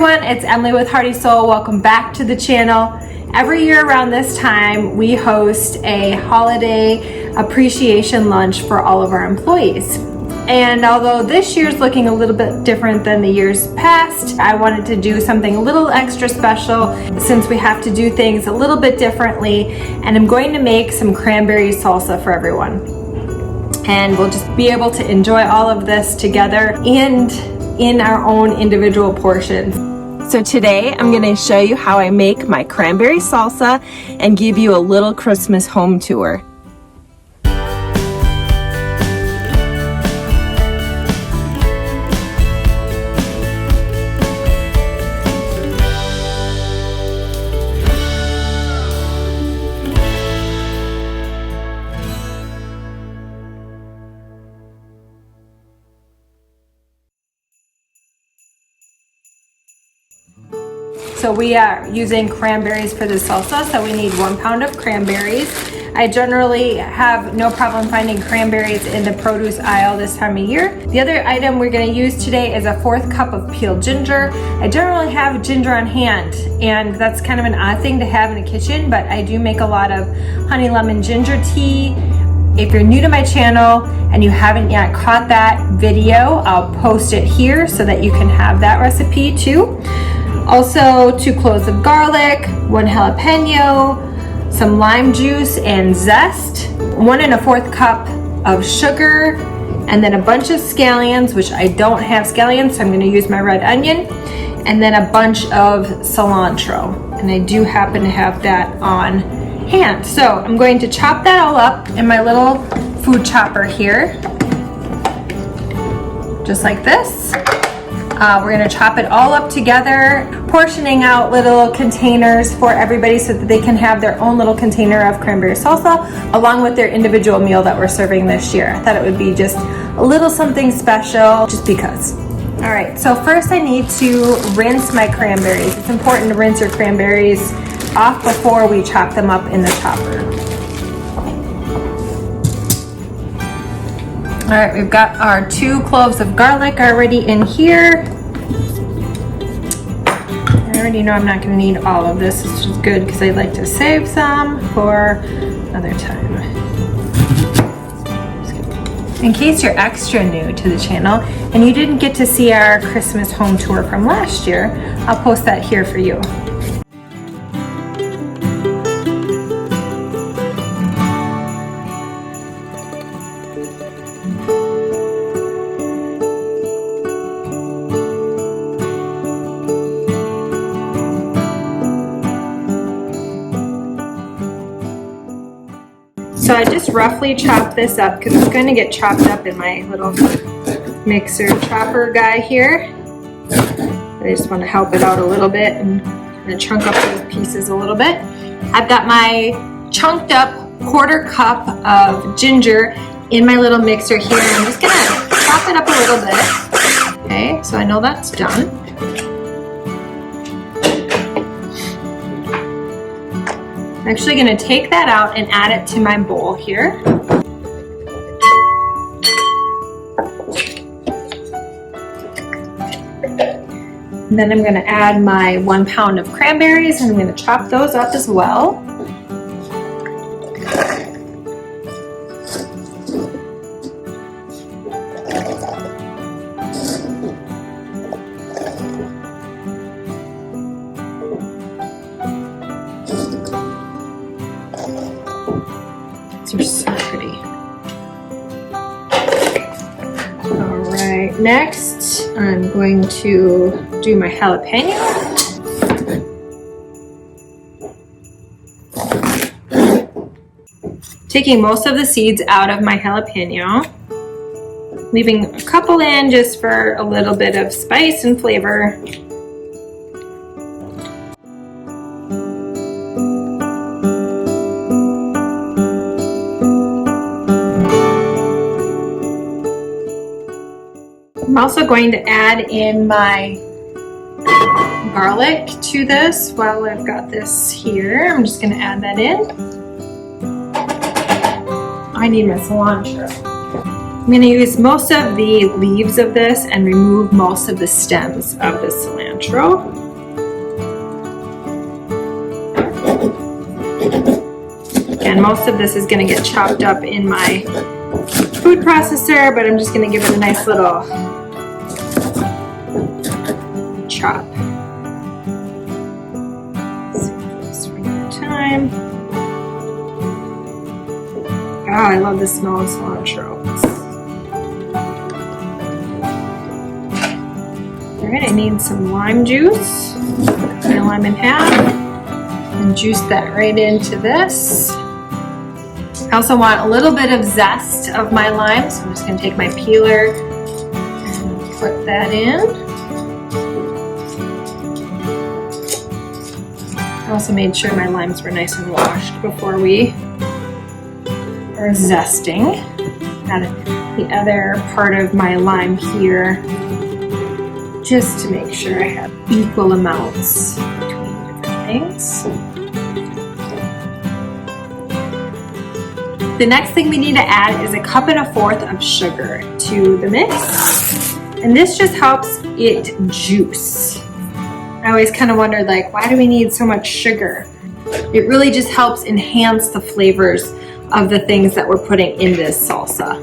It's Emily with Hearty Soul. Welcome back to the channel. Every year around this time, we host a holiday appreciation lunch for all of our employees. And although this year's looking a little bit different than the years past, I wanted to do something a little extra special since we have to do things a little bit differently. And I'm going to make some cranberry salsa for everyone. And we'll just be able to enjoy all of this together and in our own individual portions. So today I'm going to show you how I make my cranberry salsa and give you a little Christmas home tour. So we are using cranberries for the salsa, so we need 1 pound of cranberries. I generally have no problem finding cranberries in the produce aisle this time of year. The other item we're going to use today is a 1/4 cup of peeled ginger. I generally have ginger on hand, and that's kind of an odd thing to have in a kitchen, but I do make a lot of honey lemon ginger tea. If you're new to my channel and you haven't yet caught that video, I'll post it here so that you can have that recipe too. Also 2 cloves of garlic, 1 jalapeno, some lime juice and zest, 1 1/4 cup of sugar, and then a bunch of scallions, which I don't have scallions, so I'm going to use my red onion, and then a bunch of cilantro. And I do happen to have that on hand. So I'm going to chop that all up in my little food chopper here, just like this. We're going to chop it all up together, portioning out little containers for everybody so that they can have their own little container of cranberry salsa along with their individual meal that we're serving this year. I thought it would be just a little something special just because. All right, so first I need to rinse my cranberries. It's important to rinse your cranberries off before we chop them up in the chopper. All right, we've got our 2 cloves of garlic already in here. I already know I'm not going to need all of this, which is good because I'd like to save some for another time. In case you're extra new to the channel and you didn't get to see our Christmas home tour from last year, I'll post that here for you. So I just roughly chopped this up because it's going to get chopped up in my little mixer chopper guy here. I just want to help it out a little bit and kind of chunk up those pieces a little bit. I've got my chunked up 1/4 cup of ginger in my little mixer here. I'm just going to chop it up a little bit. Okay, so I know that's done. I'm actually going to take that out and add it to my bowl here. And then I'm going to add my 1 pound of cranberries and I'm going to chop those up as well. They're so pretty. All right, next I'm going to do my jalapeno. Taking most of the seeds out of my jalapeno, leaving a couple in just for a little bit of spice and flavor. I'm also going to add in my garlic to this while I've got this here. I'm just going to add that in. I need my cilantro. I'm going to use most of the leaves of this and remove most of the stems of the cilantro. And most of this is going to get chopped up in my food processor, but I'm just going to give it a nice little chop. Just one more time. Oh, I love the smell of cilantro. Alright, I need some lime juice. Cut my lime in half and juice that right into this. I also want a little bit of zest of my lime, so I'm just going to take my peeler and put that in. I also made sure my limes were nice and washed before we are zesting. Add the other part of my lime here just to make sure I have equal amounts between different things. The next thing we need to add is 1 1/4 cups of sugar to the mix, and this just helps it juice. I always kind of wondered, like, why do we need so much sugar? It really just helps enhance the flavors of the things that we're putting in this salsa.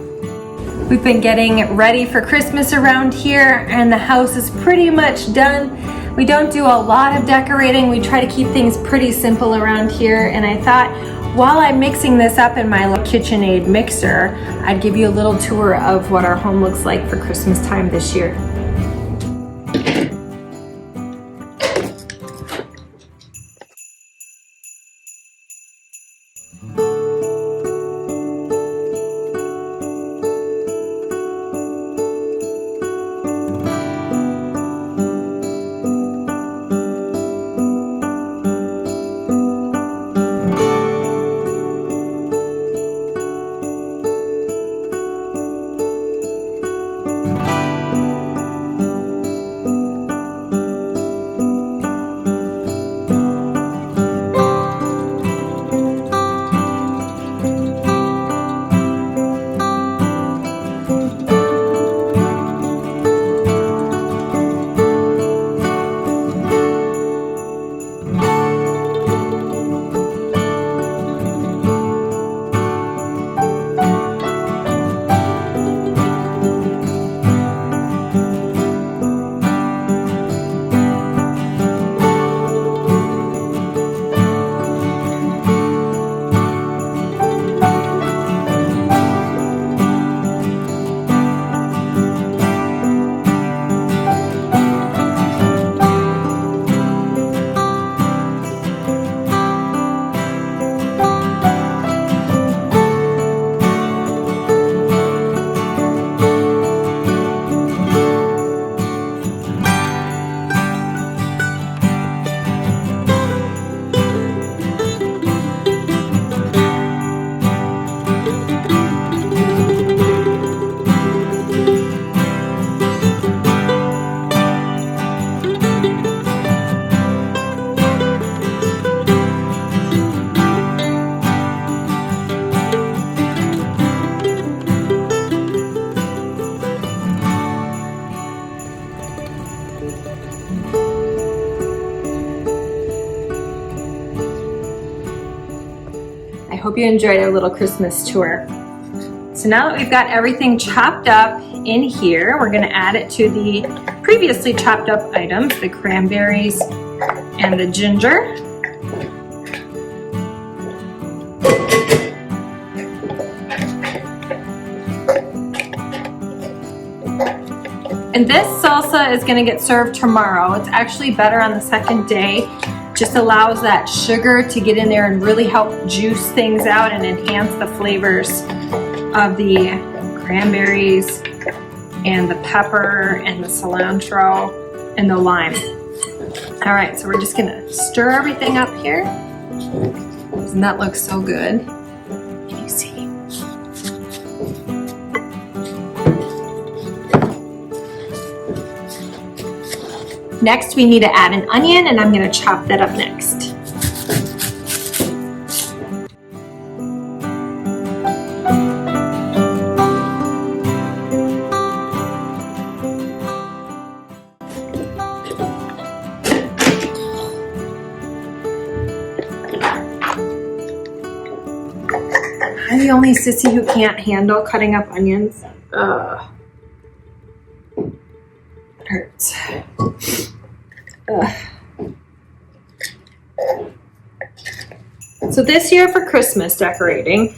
We've been getting ready for Christmas around here, and the house is pretty much done. We don't do a lot of decorating. We try to keep things pretty simple around here, and I thought while I'm mixing this up in my little KitchenAid mixer, I'd give you a little tour of what our home looks like for Christmas time this year. I hope you enjoyed our little Christmas tour. So now that we've got everything chopped up in here, we're going to add it to the previously chopped up items, the cranberries and the ginger. And this salsa is going to get served tomorrow. It's actually better on the second day. Just allows that sugar to get in there and really help juice things out and enhance the flavors of the cranberries and the pepper and the cilantro and the lime. All right, so we're just gonna stir everything up here. Doesn't that look so good? Can you see? Next, we need to add an onion, and I'm going to chop that up next. I'm the only sissy who can't handle cutting up onions. It hurts. So this year for Christmas decorating,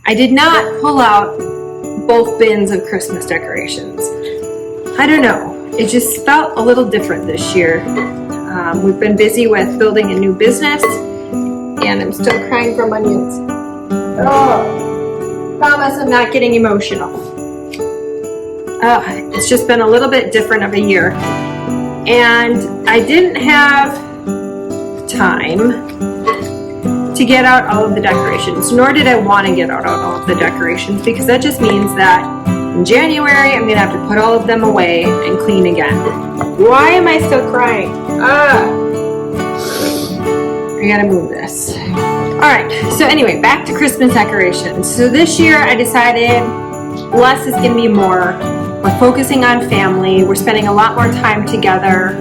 I did not pull out both bins of Christmas decorations. I don't know, it just felt a little different this year. We've been busy with building a new business, and I'm still crying from onions. Oh, promise I'm not getting emotional. It's just been a little bit different of a year, and I didn't have time to get out all of the decorations, nor did I want to get out all of the decorations, because that just means that in January I'm gonna have to put all of them away and clean again. Why am I still crying? I gotta move this. Alright, so anyway, back to Christmas decorations. So this year I decided less is gonna be more. We're focusing on family, we're spending a lot more time together,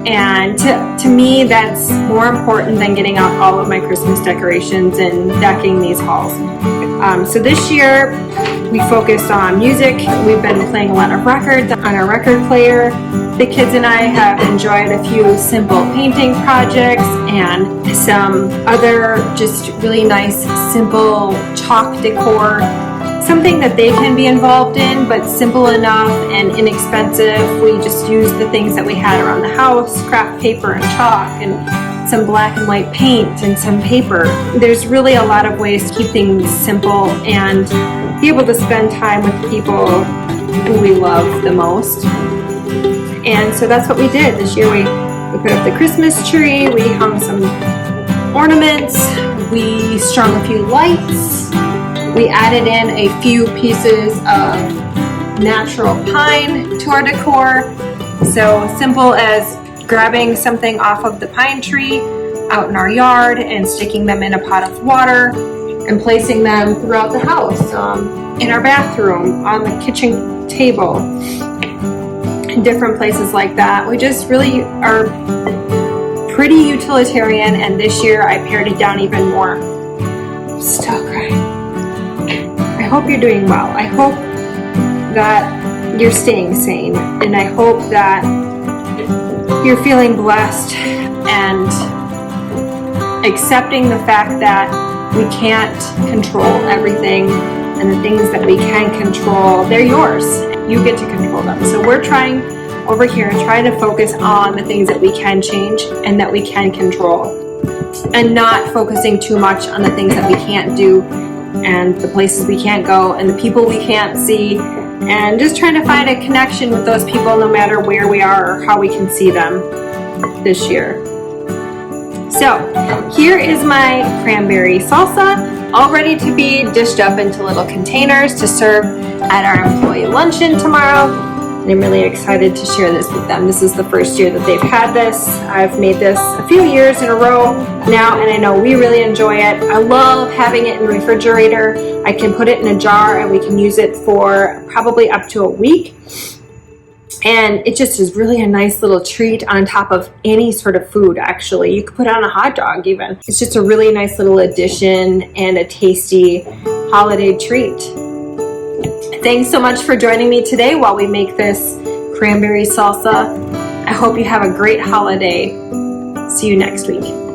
and to me that's more important than getting out all of my Christmas decorations and decking these halls. So this year we focused on music. We've been playing a lot of records on our record player. The kids and I have enjoyed a few simple painting projects and some other just really nice simple chalk decor. Something that they can be involved in, but simple enough and inexpensive. We just used the things that we had around the house, craft paper and chalk and some black and white paint and some paper. There's really a lot of ways to keep things simple and be able to spend time with people who we love the most. And so that's what we did this year. We put up the Christmas tree, we hung some ornaments, we strung a few lights, we added in a few pieces of natural pine to our decor. So simple as grabbing something off of the pine tree out in our yard and sticking them in a pot of water and placing them throughout the house, in our bathroom, on the kitchen table, in different places like that. We just really are pretty utilitarian, and this year I pared it down even more. I'm still crying. I hope you're doing well. I hope that you're staying sane, and I hope that you're feeling blessed and accepting the fact that we can't control everything, and the things that we can control, they're yours. You get to control them. So we're trying over here, trying to focus on the things that we can change and that we can control, and not focusing too much on the things that we can't do and the places we can't go and the people we can't see, and just trying to find a connection with those people no matter where we are or how we can see them this year. So here is my cranberry salsa, all ready to be dished up into little containers to serve at our employee luncheon tomorrow. And I'm really excited to share this with them. This is the first year that they've had this. I've made this a few years in a row now, and I know we really enjoy it. I love having it in the refrigerator. I can put it in a jar and we can use it for probably up to a week. And it just is really a nice little treat on top of any sort of food, actually. You could put it on a hot dog even. It's just a really nice little addition and a tasty holiday treat. Thanks so much for joining me today while we make this cranberry salsa. I hope you have a great holiday. See you next week.